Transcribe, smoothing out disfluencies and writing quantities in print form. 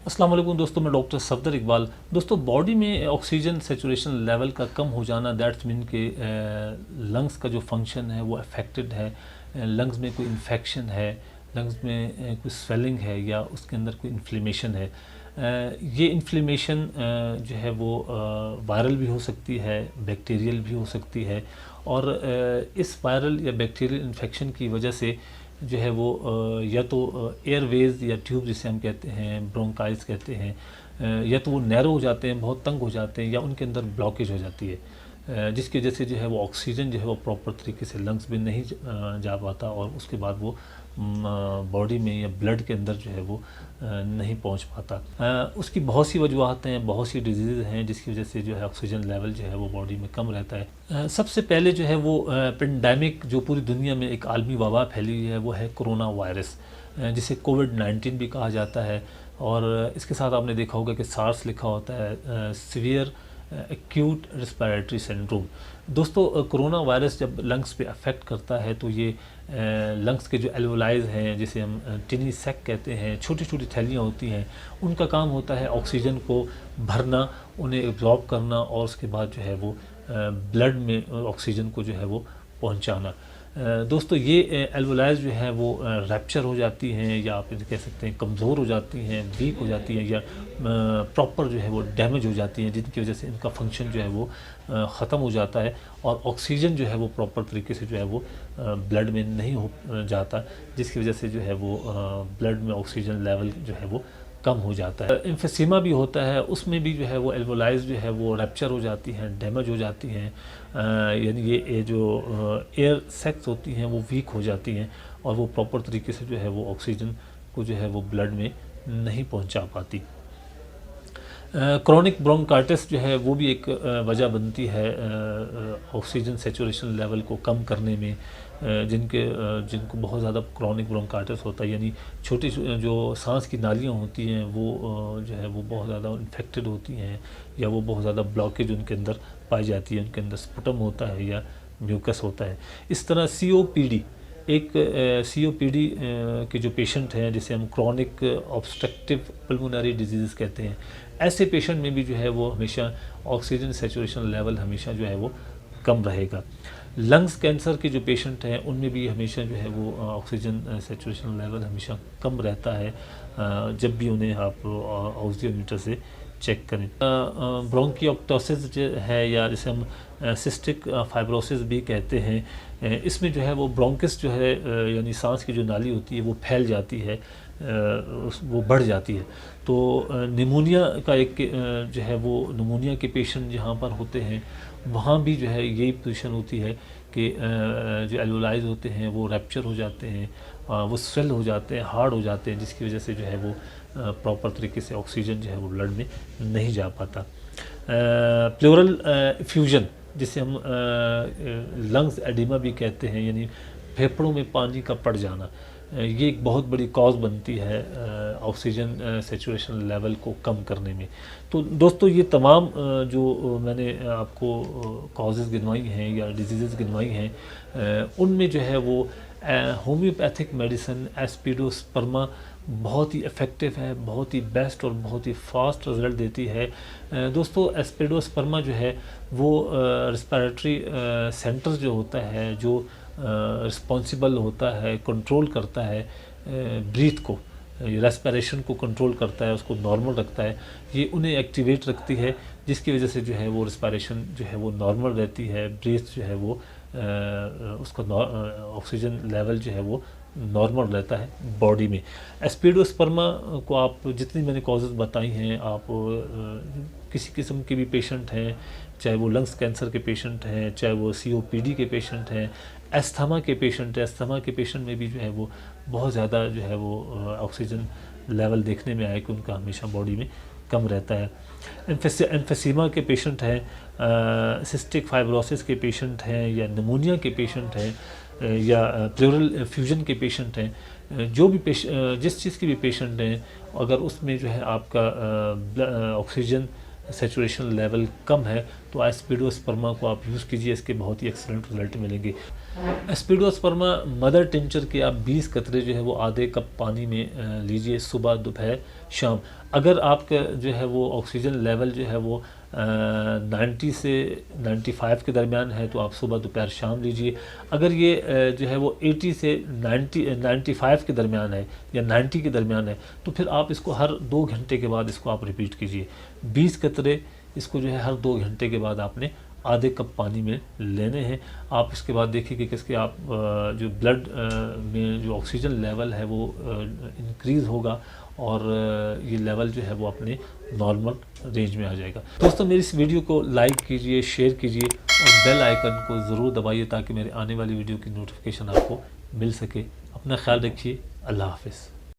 अस्सलाम वालेकुम दोस्तों, मैं डॉक्टर सफदर इकबाल। दोस्तों, बॉडी में ऑक्सीजन सेचुरेशन लेवल का कम हो जाना दैट्स मीन कि लंग्स का जो फंक्शन है वो अफेक्टेड है। लंग्स में कोई इन्फेक्शन है, लंग्स में कोई स्वेलिंग है या उसके अंदर कोई इन्फ्लेमेशन है। ये इन्फ्लेमेशन जो है वो वायरल भी हो सकती है, बैक्टीरियल भी हो सकती है। और इस वायरल या बैक्टीरियल इन्फेक्शन की वजह से जो है वो या तो एयरवेज या ट्यूब जिसे हम कहते हैं, ब्रोंकाइल्स कहते हैं, या तो वो नैरो हो जाते हैं, बहुत तंग हो जाते हैं, या उनके अंदर ब्लॉकेज हो जाती है, जिसकी वजह से जो है वो ऑक्सीजन जो है वो प्रॉपर तरीके से लंग्स में नहीं जा पाता और उसके बाद वो बॉडी में या ब्लड के अंदर जो है वो नहीं पहुंच पाता। उसकी बहुत सी वजूहत हैं, बहुत सी डिजीज़ हैं जिसकी वजह से जो है ऑक्सीजन लेवल जो है वो बॉडी में कम रहता है। सबसे पहले जो है वो पेंडेमिक जो पूरी दुनिया में एक आलमी वबा फैली हुई है वो है कोरोना वायरस, जिसे कोविड-19 भी कहा जाता है। और इसके साथ आपने देखा होगा कि सार्स लिखा होता है, सीवियर एक्यूट रिस्पिरेटरी सिंड्रोम। दोस्तों, कोरोना वायरस जब लंग्स पे अफेक्ट करता है तो ये लंग्स के जो एल्वोलाइज हैं, जिसे हम टिनी सैक कहते हैं, छोटी छोटी थैलियाँ होती हैं, उनका काम होता है ऑक्सीजन को भरना, उन्हें एब्जॉर्ब करना और उसके बाद जो है वो ब्लड में ऑक्सीजन को जो है वो पहुंचाना। दोस्तों, ये एल्वोलाइज जो है वो रैप्चर हो जाती हैं, या आप इन्हें कह सकते हैं कमज़ोर हो जाती हैं, वीक हो जाती हैं, या प्रॉपर जो है वो डैमेज हो जाती हैं, जिनकी वजह से इनका फंक्शन जो है वो ख़त्म हो जाता है और ऑक्सीजन जो है वो प्रॉपर तरीके से जो है वो ब्लड में नहीं हो जाता, जिसकी वजह से जो है वो ब्लड में ऑक्सीजन लेवल जो है वो कम हो जाता है। एम्फेसीमा भी होता है, उसमें भी जो है वो एल्वोलाइज जो है वो रैप्चर हो जाती हैं, डैमेज हो जाती हैं, यानी ये जो एयर सैक्स होती हैं वो वीक हो जाती हैं और वो प्रॉपर तरीके से जो है वो ऑक्सीजन को जो है वो ब्लड में नहीं पहुंचा पाती। क्रोनिक ब्रोंकाइटिस जो है वो भी एक वजह बनती है ऑक्सीजन सेचुरेशन लेवल को कम करने में। जिनको बहुत ज़्यादा क्रोनिक ब्रोंकाइटिस होता है, यानी छोटी जो सांस की नालियाँ होती हैं वो जो है वो बहुत ज़्यादा इन्फेक्टेड होती हैं, या वो बहुत ज़्यादा ब्लॉकेज उनके अंदर पाई जाती है, उनके अंदर स्पुटम होता है या म्यूकस होता है। इस तरह सीओपीडी एक सीओपीडी के जो पेशेंट हैं, जिसे हम क्रॉनिक ऑब्स्ट्रक्टिव पल्मोनरी डिजीज़ कहते हैं, ऐसे पेशेंट में भी जो है वो हमेशा ऑक्सीजन सेचुरेशन लेवल हमेशा जो है वो कम रहेगा। लंग्स कैंसर के जो पेशेंट हैं उनमें भी हमेशा जो है वो ऑक्सीजन सेचुरेशन लेवल हमेशा कम रहता है जब भी उन्हें आप ऑक्सीमीटर से चेक करें। ब्रोंकियोप्टोसिस जो है, या जिसे हम सिस्टिक फाइब्रोसिस भी कहते हैं, इसमें जो है वो ब्रोंकिस जो है यानी सांस की जो नाली होती है वो फैल जाती है, वो बढ़ जाती है। तो निमोनिया का एक जो है वो निमोनिया के पेशेंट जहाँ पर होते हैं वहाँ भी जो है यही पोजीशन होती है कि जो एल्वोलाइज होते हैं वो रैप्चर हो जाते हैं, वो स्वेल हो जाते हैं, हार्ड हो जाते हैं, जिसकी वजह से जो है वो प्रॉपर तरीके से ऑक्सीजन जो है वो ब्लड में नहीं जा पाता। प्लूरल इफ्यूजन जिसे हम लंग्स एडिमा भी कहते हैं, यानी फेफड़ों में पानी का पड़ जाना, ये एक बहुत बड़ी कॉज बनती है ऑक्सीजन सेचुरेशन लेवल को कम करने में। तो दोस्तों, ये तमाम जो मैंने आपको कॉजेज़ गिनवाई हैं या डिजीज़ गिनवाई हैं, उनमें जो है वो होम्योपैथिक मेडिसिन एस्पिडोस्पर्मा बहुत ही इफ़ेक्टिव है, बहुत ही बेस्ट और बहुत ही फास्ट रिज़ल्ट देती है। दोस्तों, एस्पिडोस्पर्मा जो है वो रिस्पिरेटरी सेंटर जो होता है, जो रिस्पॉन्सिबल होता है, कंट्रोल करता है ब्रीथ को, रेस्पिरेशन को कंट्रोल करता है, उसको नॉर्मल रखता है, ये उन्हें एक्टिवेट रखती है, जिसकी वजह से जो है वो रेस्पिरेशन जो है वो नॉर्मल रहती है, ब्रीथ जो है वो उसका ऑक्सीजन लेवल जो है वो नॉर्मल रहता है बॉडी में। एस्पिडोस्पर्मा को आप जितनी मैंने कॉजेज़ बताई हैं, आप किसी किस्म के भी पेशेंट हैं, चाहे वो लंग्स कैंसर के पेशेंट हैं, चाहे वो सीओपीडी के पेशेंट हैं, एस्थमा के पेशेंट है, एस्थमा के पेशेंट में भी जो है वो बहुत ज़्यादा जो है वो ऑक्सीजन लेवल देखने में आया कि उनका हमेशा बॉडी में कम रहता है। एम्फेसीमा के पेशेंट हैं, सिस्टिक फाइब्रोसिस के पेशेंट हैं, या निमोनिया के पेशेंट हैं, या प्लूरल फ्यूजन के पेशेंट हैं, जो भी जिस चीज़ के भी पेशेंट हैं, अगर उसमें जो है आपका ऑक्सीजन सेचुरेशन लेवल कम है तो एस्पिडोस्पर्मा को आप यूज़ कीजिए, इसके बहुत ही एक्सीलेंट रिजल्ट मिलेंगे। एस्पिडोस्पर्मा मदर टिंचर के आप 20 कतरे जो है वो आधे कप पानी में लीजिए, सुबह दोपहर शाम। अगर आपका जो है वो ऑक्सीजन लेवल जो है वो 90 से 95 के दरमियान है तो आप सुबह दोपहर शाम लीजिए। अगर ये जो है वो 80 से 95 के दरमियान है या 90 के दरमियान है तो फिर आप इसको हर 2 घंटे के बाद इसको आप रिपीट कीजिए। 20 कतरे इसको जो है हर 2 घंटे के बाद आपने आधे कप पानी में लेने हैं। आप इसके बाद देखिए कि किसके आप जो ब्लड में जो ऑक्सीजन लेवल है वो इंक्रीज़ होगा और ये लेवल जो है वो अपने नॉर्मल रेंज में आ जाएगा। दोस्तों मेरी इस वीडियो को लाइक कीजिए, शेयर कीजिए और बेल आइकन को ज़रूर दबाइए ताकि मेरे आने वाली वीडियो की नोटिफिकेशन आपको मिल सके। अपना ख्याल रखिए। अल्लाह हाफ़िज़।